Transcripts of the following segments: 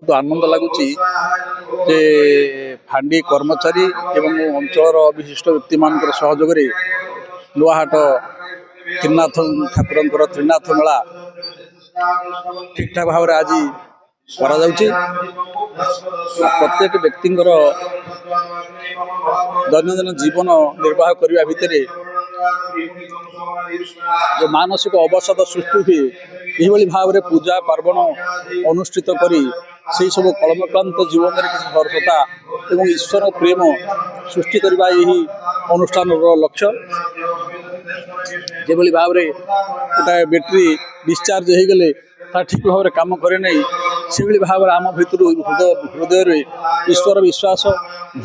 बहुत आनंद लगुच जे फांडी कर्मचारी एवं अंचल विशिष्ट व्यक्ति मान सहयोग नुआहाट त्रिनाथ ठाकुर त्रिनाथ मेला ठीक ठाक भाव आज प्रत्येक व्यक्ति दैनंदिन जीवन निर्वाह करने भितर जो मानसिक अवसाद सृष्टि हुए यही भाव में पूजा पार्वण अनुष्ठित करी से सब कलमक्रांत जीवन में किसी सरसता और ईश्वर प्रेम सृष्टि करने यही अनुष्ठान लक्ष्य जो भाव में गोटे बैटेरी डिस्चार्ज हो गले ठीक भाव में कम करे नहीं से भाव में आम भर हृदय ईश्वर विश्वास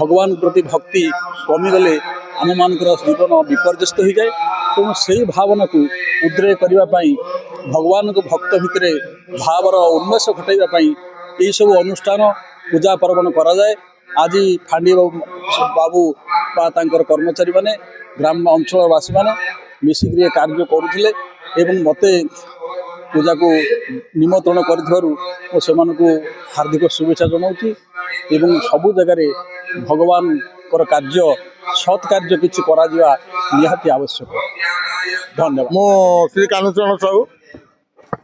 भगवान प्रति भक्ति कमीगले आम मान जीवन विपर्यस्त हो जाए तेणु से भावना को उद्रेक करने भगवान को भक्त भितर भावर उन्मेष घटाइवाई यही सब अनुष्ठान पूजा पर्वण करा जाए। आज फांडी बाबू बार कर्मचारी माने ग्राम अंचलवासी मैंने मिसिक कार्य करुले मत पूजा को निमंत्रण कर हार्दिक शुभेच्छा जनाऊँगी एवं सबु जगार भगवान कार्य सत् कार्य किसी निहाती आवश्यक। धन्यवाद। मो श्री कानुचरण साहू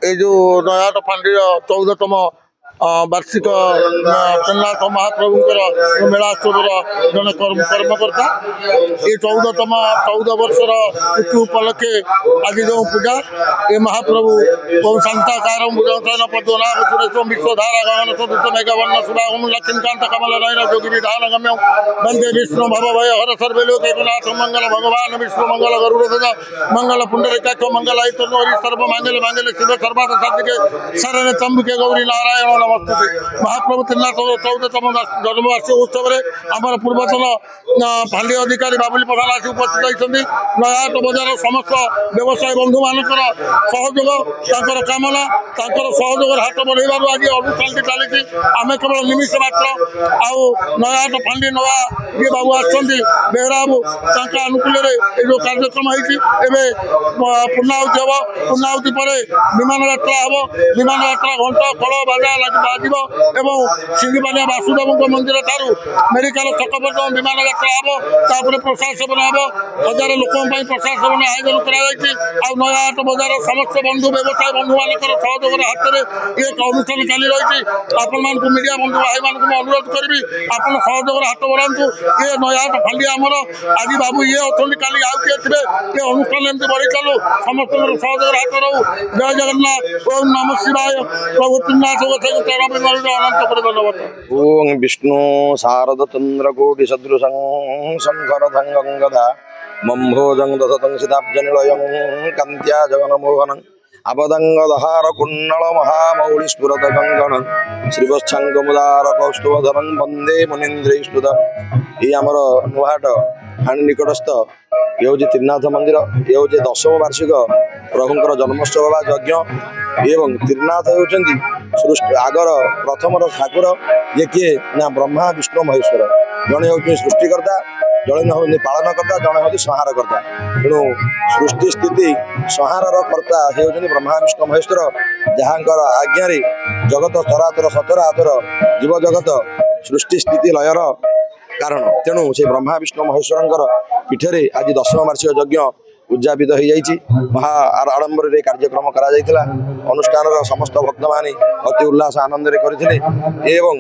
ये जो नयाट फांडी 14तम वार्षिक त्रिनाथ महाप्रभुंर मेलाोत्सव जन कर्मकर्ता ये 14 वर्षर तिथि उपलक्षे आज जो पूजा ये महाप्रभु शांताकार भुजन पद्मनाभ सुरेश विश्वधारा गगन सदृश मेघवर्ण सुभागम लक्ष्मीकांत कमल नयन जोगी विधान गम्य वंदे विष्णु भव भय हर सर्वलोक एकनाथ मंगल भगवान विष्णु मंगल गरुड़ ध्वज मंगल पुंडरीकाक्ष मंगल सर्व मंगल मंगल शिव सर्वाद साधिके शरण चंबिके गौरी नारायण महाप्रभु त्रिनाथ 14तम जन्मवार्षिक उत्सव में आम पूर्वतन फांडी अधिकारी बाबुली प्रधान आसी उपस्थित होती नयाट बजार समस्त व्यवसायी बंधु मान सहयोग कामना सहयोग हाथ बढ़ाइबार आज अनुष्ठान चली आम केवल निमिष मात्र आउ नयाट फांडी नवा जी बाबू आसराबू अनुकूल जो कार्यक्रम होती पूर्णाहुति हम पूर्णाहुति पर विमान यात्रा हम विमान यात्रा घंटा फल बाजा बाज सिंगीपानिया वासुदेव मंदिर ठार मेडिकल छक पर्यटन विमान यात्रा हम प्रसाद सेवन हम 1000 लोक प्रसाद सेवन आयोजन कर नयाट बजार समस्त बंधु व्यवसाय बंधु मान सहयोग हाथ में एक अनुष्ठान चली रही आपण मान मीडिया बंधु भाई मान अनुरोध करी आप सहयोग हाथ बढ़ातु ये नयाट फांडी आमर आज बाबू ये अच्छे काली आउ किए थे ये अनुष्ठान एमती बढ़ी चलू समस्त सहयोग हाथ रहू। जय जगन्नाथ ओम नम शिवाय प्रभु त्रिनाथ ओं विष्णु शारद चंद्र कोटि सदृशं शंकर गदा मंभोजं दशतं सिताब्जनिलयं कांत्या जगन्मोहनं अबदंगदहार कुंडल महामौलि स्फुरत कंकण श्रीवत्संगमुदार कौस्तुभधरं वंदे मुनीन्द्रेष्टुत। ये आमर नुहाट फांडी निकटस्थ ये हूँ त्रिनाथ मंदिर ये हूँ 10व वार्षिक प्रभुंर जन्मोत्सव बा यज्ञ एवं त्रिनाथ होती सृष्टि आगर प्रथम ठाकुर ये किए ना ब्रह्मा विष्णु महेश्वर जड़े हूँ सृष्टिकर्ता जड़े हूँ पालनकर्ता जड़े हूँ संहारकर्ता तेणु सृष्टि स्थिति संहार कर्ता से हूँ ब्रह्मा विष्णु महेश्वर जहाँ आज्ञा जगत चराचर सचराचर जीव जगत सृष्टि स्थिति लयर कारण तेणु से ब्रह्मा विष्णु महेश्वर पीठे आज 10व वार्षिक यज्ञ उद्यापित हो जाइए महा आडंबर कार्यक्रम करा अनुष्ठान समस्त भक्त मानी अति उल्लास आनंद करते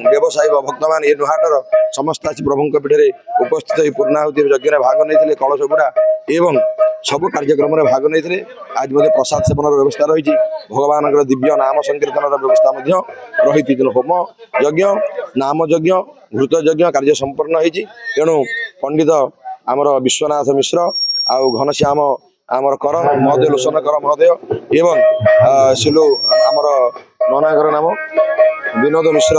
व्यवसायी भक्त मान ये नुहाटर समस्त आसी प्रभु पीठे उपस्थित हो पूर्णाहुति यज्ञ भाग नहीं कलश बुड़ा एवं सब कार्यक्रम में भाग नहीं आज मध्य प्रसाद सेवन व्यवस्था रही भगवान दिव्य नाम संकीर्तन व्यवस्था रही होम यज्ञ नाम यज्ञ घृत यज्ञ कार्य संपन्न होती तेणु पंडित आमर विश्वनाथ मिश्र आउ घनश्याम आमर कर महोदय लोचन कर महोदय एवं सिलु आमर ननागर नाम विनोद मिश्र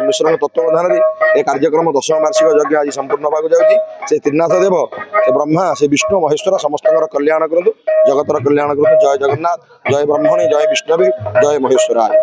मिश्र तत्वावधान ये कार्यक्रम 10व वार्षिक यज्ञ आज संपूर्ण होगा जाऊँगी से त्रिनाथ देव से ब्रह्मा से विष्णु महेश्वर समस्त कल्याण करूँ जगतर कल्याण करूँ। जय जगन्नाथ जय ब्रह्मणी जय विष्णवी जय महेश्वराय।